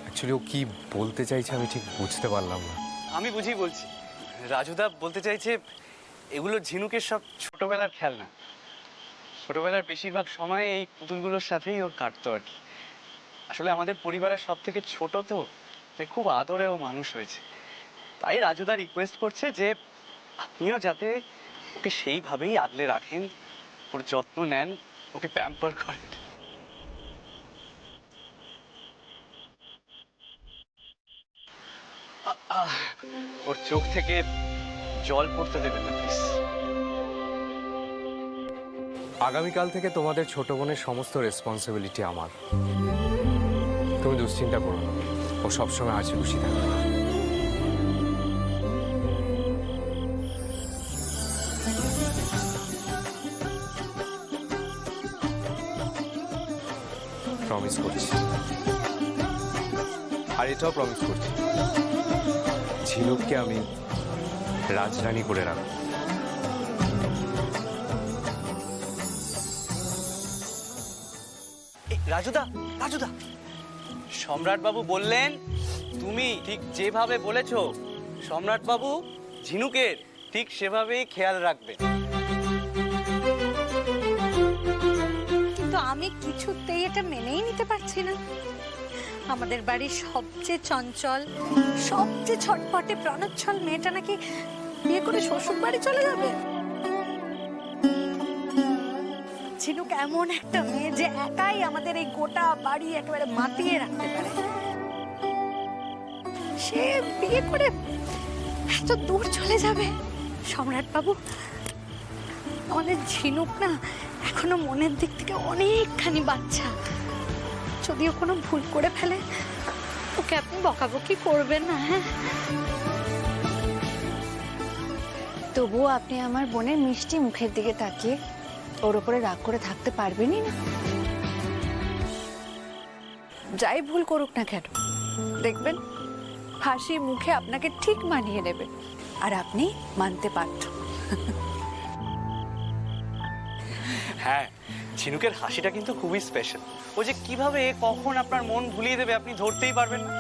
Actually ও কি বলতে চাইছে আমি ঠিক বুঝতে পারলাম না। আমি বুঝি বলছি। রাজুদা বলতে চাইছে এগুলো ঝিনুকের সব ছোটবেলার খেলনা। ছোটবেলার বেশিরভাগ সময় এই পুতুলগুলোর সাথেই ওর কাটতো আর কি। আসলে আমাদের পরিবারের সব থেকে ছোট তো, তাই খুব আদরে ও মানুষ হয়েছে। তাই রাজুদা রিকোয়েস্ট করছে যে আপনিও যাতে ওকে সেইভাবেই আগলে রাখেন, ওর যত্ন নেন, ওকে প্যাম্পার করেন। ওর চোখ থেকে জল পড়তে দেবেন না প্লিজ। আগামীকাল থেকে তোমাদের ছোট বোনের সমস্ত রেসপন্সিবিলিটি আমার। তুমি দুশ্চিন্তা করো না, ও সবসময় হাসি খুশি থাকবে। প্রমিস করছি, আর এটাও প্রমিস করছি, ঝিনুককে আমি রাজরানী করে রাখবো। রাজুদা, রাজুদা, সম্রাট বাবু বললেন তুমি ঠিক যেভাবে বলেছ সম্রাট বাবু ঝিনুকের ঠিক সেভাবেই খেয়াল রাখবে। কিন্তু আমি কিছুতেই এটা মেনেই নিতে পারছি না। আমাদের বাড়ির সবচেয়ে চঞ্চল, সবচেয়ে ছটপটে প্রাণোচ্ছল মেয়েটা নাকি বিয়ে করে শ্বশুর বাড়ি চলে যাবে। ঝিনুক এমন একটা মেয়ে যে একাই আমাদের এই গোটা বাড়ি একেবারে মাতিয়ে রাখতে পারে। সে বিয়ে করে এত দূর চলে যাবে। সম্রাট বাবু, আমাদের ঝিনুক না এখনো মনের দিক থেকে অনেকখানি বাচ্চা। যদিও কোনো ভুল করে ফেলে ওকে আপনি বকাবকি করবেন না। হ্যাঁ, তবুও আপনি আমার বোনের মিষ্টি মুখের দিকে তাকিয়ে ওর উপরে রাগ করে থাকতে পারবেনই না। যাই ভুল করুক না কেন, দেখবেন হাসি মুখে আপনাকে ঠিক মানিয়ে নেবে, আর আপনি মানতে বাধ্য। হ্যাঁ, ঝিনুকের হাসিটা কিন্তু খুবই স্পেশাল। ও যে কিভাবে কখন আপনার মন ভুলিয়ে দেবে আপনি ধরতেই পারবেন না।